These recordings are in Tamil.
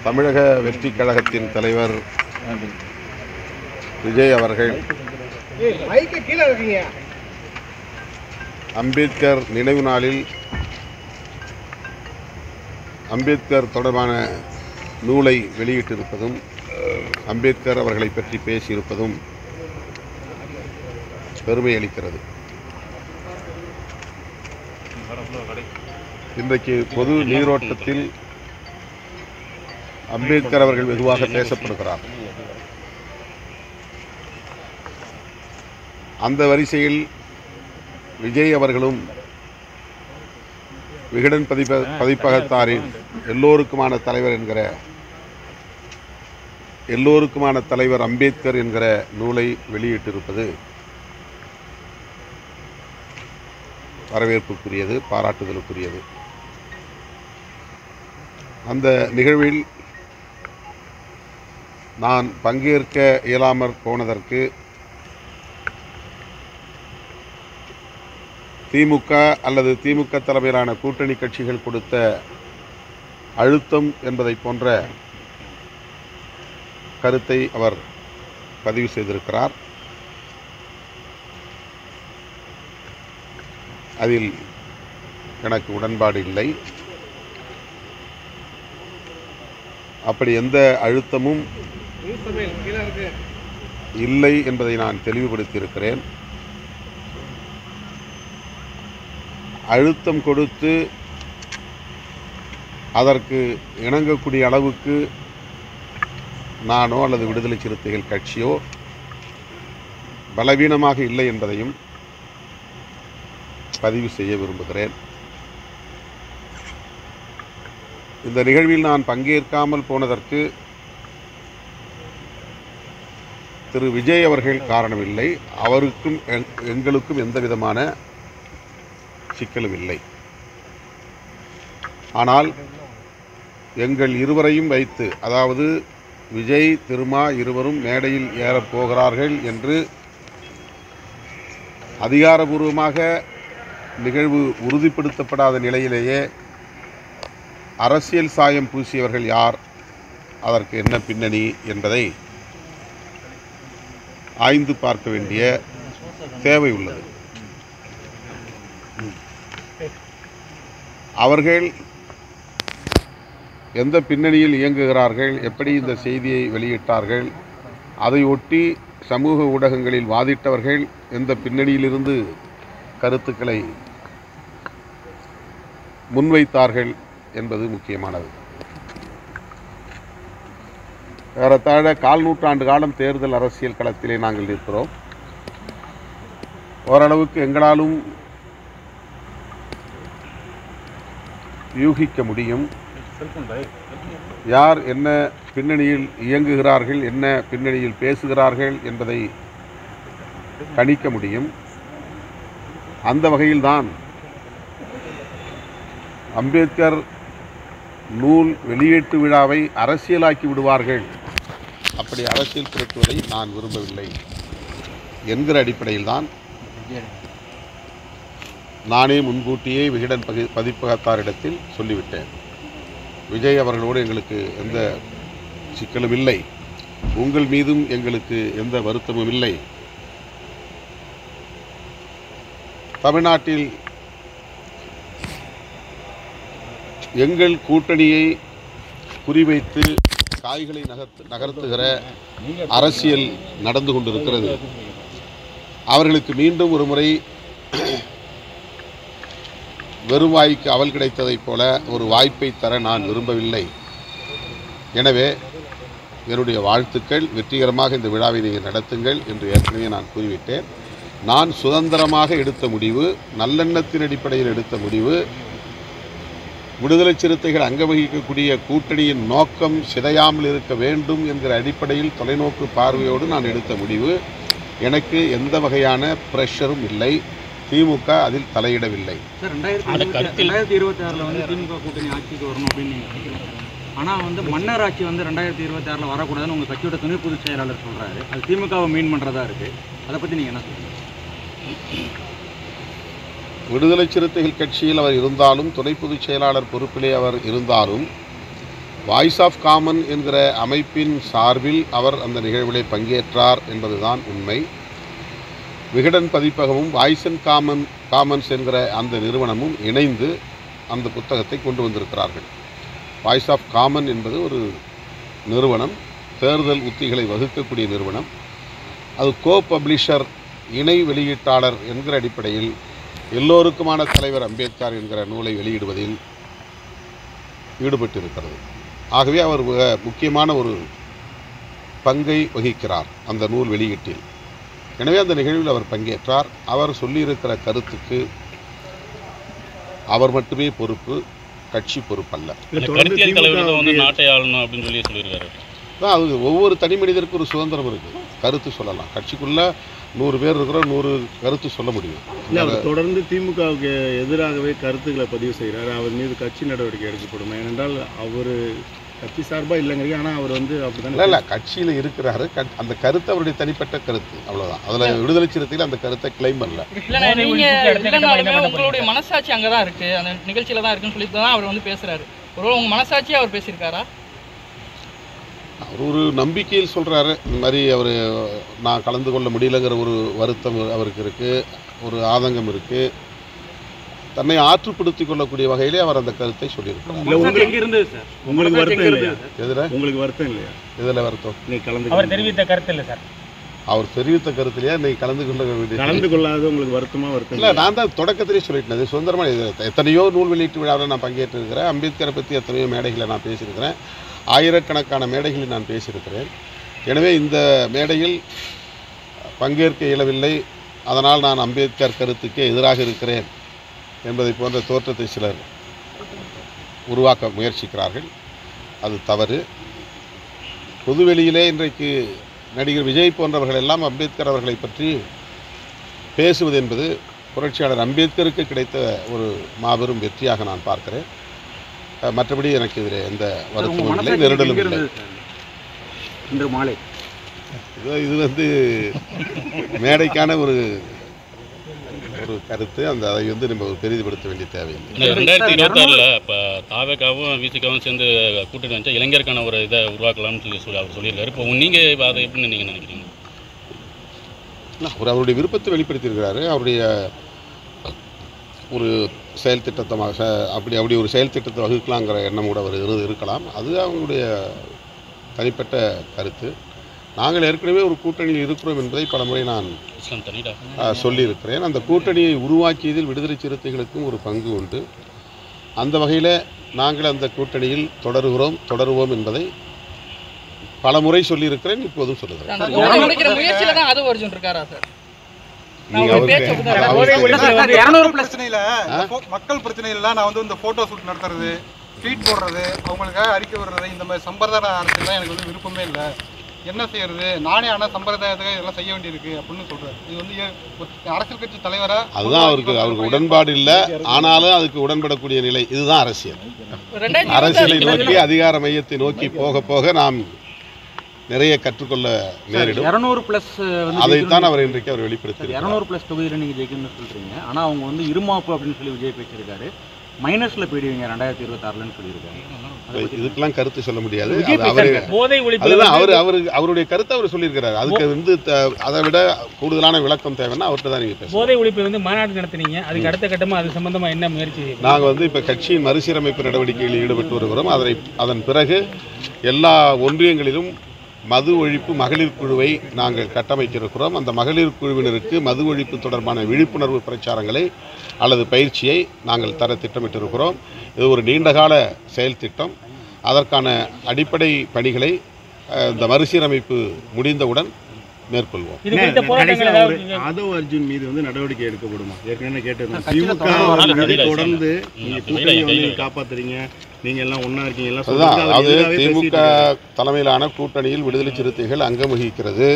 தமிழக வெற்றி கழகத்தின் தலைவர் விஜய் அவர்கள் அம்பேத்கர் நினைவு நாளில் அம்பேத்கர் தொடர்பான நூலை வெளியிட்டிருப்பதும் அம்பேத்கர் அவர்களை பற்றி பேசியிருப்பதும் பெருமை அளிக்கிறது. இன்றைக்கு பொது நீரோட்டத்தில் அம்பேத்கர் அவர்கள் வெகுவாக பேசப்படுகிறார். அந்த வரிசையில் விஜய் அவர்களும் விகடன் பதிப்பகத்தாரின் எல்லோருக்குமான தலைவர் அம்பேத்கர் என்கிற நூலை வெளியிட்டிருப்பது வரவேற்புக்குரியது, பாராட்டுதலுக்குரியது. அந்த நிகழ்வில் நான் பங்கேற்க இயலாமற் போனதற்கு திமுக அல்லது திமுக தலைமையிலான கூட்டணி கட்சிகள் கொடுத்த அழுத்தம் என்பதை போன்ற கருத்தை அவர் பதிவு செய்திருக்கிறார். அதில் எனக்கு உடன்பாடு இல்லை. அப்படி எந்த அழுத்தமும் இல்லை என்பதை நான் தெளிவுபடுத்தியிருக்கிறேன். அழுத்தம் கொடுத்து அதற்கு இணங்கக்கூடிய அளவுக்கு நானோ அல்லது விடுதலை சிறுத்தைகள் கட்சியோ பலவீனமாக இல்லை என்பதையும் பதிவு செய்ய விரும்புகிறேன். இந்த நிகழ்வில் நான் பங்கேற்காமல் போனதற்கு திரு விஜய் அவர்கள் காரணமில்லை. அவருக்கும் எங்களுக்கும் எந்த விதமான சிக்கலும் இல்லை. ஆனால் எங்கள் இருவரையும் வைத்து, அதாவது விஜய் திருமா இருவரும் மேடையில் ஏறப்போகிறார்கள் என்று அதிகாரபூர்வமாக நிகழ்வு உறுதிப்படுத்தப்படாத நிலையிலேயே அரசியல் சாயம் பூசியவர்கள் யார், அதற்கு என்ன பின்னணி என்பதை ஆய்ந்து பார்க்க வேண்டிய தேவை உள்ளது. அவர்கள் எந்த பின்னணியில் இயங்குகிறார்கள், எப்படி இந்த செய்தியை வெளியிட்டார்கள், அதை ஒட்டி சமூக ஊடகங்களில் வாதிட்டவர்கள் எந்த பின்னணியிலிருந்து கருத்துக்களை முன்வைத்தார்கள் என்பது முக்கியமானது. ஏறத்தாழ 1/4 நூற்றாண்டு காலம் தேர்தல் அரசியல் களத்திலே நாங்கள் இருக்கிறோம். ஓரளவுக்கு எங்களாலும் யூகிக்க முடியும் யார் என்ன பின்னணியில் இயங்குகிறார்கள், என்ன பின்னணியில் பேசுகிறார்கள் என்பதை கணிக்க முடியும். அந்த வகையில்தான் அம்பேத்கர் நூல் வெளியீட்டு விழாவை அரசியலாக்கி விடுவார்கள், அப்படி அரசியல் திரட்டுவதை நான் விரும்பவில்லை என்கிற அடிப்படையில்தான் நானே முன்கூட்டியே விகடன் பதிப்பகத்தாரிடத்தில் சொல்லிவிட்டேன். விஜய் அவர்களோடு எங்களுக்கு எந்த சிக்கலும் இல்லை, உங்கள் மீதும் எங்களுக்கு எந்த வருத்தமும் இல்லை. தமிழ்நாட்டில் எங்கள் கூட்டணியை குறிவைத்து காய்களை நகர்த்துகிற அரசியல் நடந்து கொண்டிருக்கிறது. அவர்களுக்கு மீண்டும் ஒரு முறை வெறும் வாய்க்கு அவல் கிடைத்ததைப் போல ஒரு வாய்ப்பை தர நான் விரும்பவில்லை. எனவே என்னுடைய வாழ்த்துக்கள், வெற்றிகரமாக இந்த விழாவை நீங்கள் நடத்துங்கள் என்று ஏற்கனவே நான் கூறிவிட்டேன். நான் சுதந்திரமாக எடுத்த முடிவு, நல்லெண்ணத்தின் அடிப்படையில் எடுத்த முடிவு, விடுதலை சிறுத்தைகள் அங்க வகிக்கக்கூடிய கூட்டணியின் நோக்கம் சிதையாமல் இருக்க வேண்டும் என்கிற அடிப்படையில் தொலைநோக்கு பார்வையோடு நான் எடுத்த முடிவு. எனக்கு எந்த வகையான பிரஷரும் இல்லை. திமுக அதில் தலையிடவில்லை. சார், 2026 வந்து திமுக கூட்டணி ஆட்சிக்கு வரணும் அப்படின்னு ஆனால் மன்னர் ஆட்சி 2026 வரக்கூடாதுன்னு உங்கள் கட்சியோட துணை பொதுச் செயலாளர் சொல்கிறாரு. அது திமுகவை மீன் பண்ணுறதா இருக்குது. அதை பற்றி நீங்கள் என்ன சொல்லுங்கள்? விடுதலை சிறுத்தைகள் கட்சியில் அவர் இருந்தாலும், துணை பொதுச் செயலாளர் பொறுப்பிலே அவர் இருந்தாலும், வாய்ஸ் ஆஃப் காமன் என்கிற அமைப்பின் சார்பில் அவர் அந்த நிகழ்விலே பங்கேற்றார் என்பதுதான் உண்மை. விகடன் பதிப்பகமும் வாய்ஸ் அண்ட் காமன்ஸ் என்கிற அந்த நிறுவனமும் இணைந்து அந்த புத்தகத்தை கொண்டு வந்திருக்கிறார்கள். வாய்ஸ் ஆஃப் காமன் என்பது ஒரு நிறுவனம், தேர்தல் உத்திகளை வகுக்கக்கூடிய நிறுவனம். அது கோ பப்ளிஷர், இணை வெளியீட்டாளர் என்கிற அடிப்படையில் எல்லோருக்குமான தலைவர் அம்பேத்கர் என்கிற நூலை வெளியிடுவதில் ஈடுபட்டிருக்கிறது. ஆகவே அவர் முக்கியமான ஒரு பங்கை வகிக்கிறார் அந்த நூல் வெளியீட்டில். எனவே அந்த நிகழ்வில் அவர் பங்கேற்றார். அவர் சொல்லியிருக்கிற கருத்துக்கு அவர் மட்டுமே பொறுப்பு, கட்சி பொறுப்பல்ல. அது ஒவ்வொரு தனி மனிதருக்கு ஒரு சுதந்திரம் இருக்குது, கருத்து சொல்லலாம். கட்சிக்குள்ளே 100 பேர் இருக்கிறோம், 100 கருத்து சொல்ல முடியும். தொடர்ந்து திமுகவுக்கு எதிராகவே கருத்துக்களை பதிவு செய்கிறார். அவர் மீது கட்சி நடவடிக்கை எடுக்கப்படும். ஏனென்றால் அவர் கட்சி சார்பாக இல்லைங்கிறீங்க, ஆனால் அவர் அப்படி இல்லை கட்சியில் இருக்கிறாரு. அந்த கருத்து அவருடைய தனிப்பட்ட கருத்து, அவ்வளோதான். அதில் விடுதலை சிறுத்தையில் அந்த கருத்தை கிளைம் பண்ணல. உங்களுடைய மனசாட்சி அங்கே தான் இருக்குது, அந்த நிகழ்ச்சியில் தான் இருக்குன்னு சொல்லிட்டு தான் அவர் பேசுகிறாரு. ஒருவேளை உங்கள் மனசாட்சியாக அவர் பேசியிருக்காரா? அவர் ஒரு நம்பிக்கையில் சொல்கிறாரு. இந்த மாதிரி அவர் நான் கலந்து கொள்ள முடியலைங்கிற ஒரு வருத்தம் அவருக்கு இருக்குது, ஒரு ஆதங்கம் இருக்குது. தன்னை ஆற்றுப்படுத்திக் கொள்ளக்கூடிய வகையிலே அவர் அந்த கருத்தை சொல்லியிருக்கார். உங்களுக்கு வருத்தம் இல்லையா? உங்களுக்கு வருத்தம் இல்லையா? இதில் வருத்தம் அவர் தெரிவித்த கருத்து இல்லை சார். அவர் தெரிவித்த கருத்துலையா இன்னைக்கு கலந்து கொள்ளாத உங்களுக்கு வருத்தம் இல்லை. நான் தான் தொடக்கத்திலே சொல்லிட்டேன், அது சுதந்திரமாக எத்தனையோ நூல் வெளியீட்டு விழாவில் நான் பங்கேற்றிருக்கிறேன். அம்பேத்கரை பற்றி எத்தனையோ மேடைகளை நான் பேசியிருக்கிறேன், ஆயிரக்கணக்கான மேடைகளில் நான் பேசியிருக்கிறேன். எனவே இந்த மேடையில் பங்கேற்க இயலவில்லை, அதனால் நான் அம்பேத்கர் கருத்துக்கே எதிராக இருக்கிறேன் என்பதை போன்ற தோற்றத்தை சிலர் உருவாக்க முயற்சிக்கிறார்கள். அது தவறு. பொதுவெளியிலே இன்றைக்கு நடிகர் விஜய் போன்றவர்கள் எல்லாம் அம்பேத்கர் அவர்களை பற்றி பேசுவது என்பது புரட்சியாளர் அம்பேத்கருக்கு கிடைத்த ஒரு மாபெரும் வெற்றியாக நான் பார்க்கிறேன். மற்றபடி எனக்கு இதில் எந்த வருத்தமும் இல்லை, நெருடலும் இல்லை. இன்று மாலை இது மேடைக்கான ஒரு கருத்து. அதை நம்ம பெரிதுபடுத்த வேண்டிய தேவையில்லை. 2026 இப்போ தாவேக்காவும் விசிகாவும் சேர்ந்து கூட்டணி வச்சா இளைஞருக்கான ஒரு இதை உருவாக்கலாம்னு சொல்லி அவர் சொல்லியிருக்காரு. இப்போ நீங்கள் அதை எப்படின்னு நீங்கள் நினைக்கிறீங்க? அவர் அவருடைய விருப்பத்தை வெளிப்படுத்தியிருக்கிறாரு. அவருடைய ஒரு செயல் திட்டமாக அப்படி ஒரு செயல் திட்டத்தை வகுக்கலாங்கிற எண்ணம் கூட அவர் இருக்கலாம். அது அவங்களுடைய தனிப்பட்ட கருத்து. நாங்கள் ஏற்கனவே ஒரு கூட்டணியில் இருக்கிறோம் என்பதை பலமுறை நான் சொல்லியிருக்கிறேன். அந்த கூட்டணியை உருவாக்கியதில் விடுதலை சிறுத்தைகளுக்கும் ஒரு பங்கு உண்டு. அந்த வகையில் நாங்கள் அந்த கூட்டணியில் தொடருவோம் என்பதை பலமுறை சொல்லியிருக்கிறேன், இப்போதும் சொல்லுகிறேன். மக்கள் பிரச்சனையில நான் இந்த போட்டோ ஷூட் நடத்துறது, ட்வீட் போடுறது, அவங்களுக்காக அறிக்கை விடுறது, இந்த மாதிரி சம்பிரதாய அரசியல் எனக்கு விருப்பமே இல்லை. என்ன செய்யறது, நானே ஆனால் சம்பிரதாயத்துக்கு இதெல்லாம் செய்ய வேண்டியிருக்கு அப்படின்னு சொல்றாரு. இது அரசியல் கட்சி தலைவரா அதுதான் அவருக்கு உடன்பாடு இல்லை. ஆனாலும் அதுக்கு உடன்படக்கூடிய நிலை, இதுதான் அரசியல். அரசியலை நோக்கி அதிகார மையத்தை நோக்கி போக போக நாம் நிறைய கற்றுக்கொள்ள நேரிடும். 200+ அதைத்தான் அவர் இன்றைக்கு அவர் வெளிப்படுத்தி 200+ தொகுதியில் நீங்கள் ஜெயிக்கணும்னு சொல்றீங்க. ஆனால் அவங்க இருமாப்பு அப்படின்னு சொல்லி விஜய் பேசியிருக்காரு. மைனஸ்ல போயிடுவீங்க 2026 சொல்லியிருக்காரு. இதுக்கெல்லாம் கருத்து சொல்ல முடியாது. அவருடைய கருத்தை அவர் சொல்லியிருக்கிறார். அதுக்கு அதை விட கூடுதலான விளக்கம் தேவைன்னா அவர்கிட்ட தான் நீங்க பேசுங்க. போதை ஒழிப்பு மாநாடு நடத்தினீங்க, அதுக்கு அடுத்த கட்டமா அது சம்பந்தமா என்ன முயற்சி? நாங்கள் இப்ப கட்சியின் மறுசீரமைப்பு நடவடிக்கைகளில் ஈடுபட்டு வருகிறோம். அதன் பிறகு எல்லா ஒன்றியங்களிலும் மது ஒழிப்பு மகளிர் குழுவை நாங்கள் கட்டமைக்க இருக்கிறோம். அந்த மகளிர் குழுவினருக்கு மது ஒழிப்பு தொடர்பான விழிப்புணர்வு பிரச்சாரங்களை அல்லது பயிற்சியை நாங்கள் தர திட்டமிட்டிருக்கிறோம். இது ஒரு நீண்டகால செயல் திட்டம். அதற்கான அடிப்படை பணிகளை இந்த மறுசீரமைப்பு முடிந்தவுடன் மேற்கொள்வோம். ஆதவ் அர்ஜுன் மீது நடவடிக்கை எடுக்கப்படுமா? ஏற்கனவே கேட்டிருந்தோம். தொடர்ந்து காப்பாத்துறீங்க, நீங்க எல்லாம் ஒன்னா இருக்கீங்க. அது திமுக தலைமையிலான கூட்டணியில் விடுதலை சிறுத்தைகள் அங்கம் வகிக்கிறது.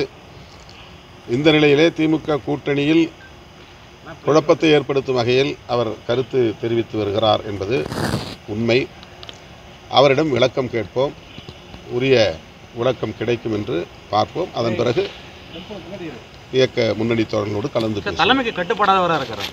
இந்த நிலையிலே திமுக கூட்டணியில் குழப்பத்தை ஏற்படுத்தும் வகையில் அவர் கருத்து தெரிவித்து வருகிறார் என்பது உண்மை. அவரிடம் விளக்கம் கேட்போம், உரிய விளக்கம் கிடைக்கும் என்று பார்ப்போம். அதன் பிறகு இயக்க முன்னணி தோழர்களோடு கலந்து தலைமைக்கு கட்டுப்படாதவராக இருக்கிறார்.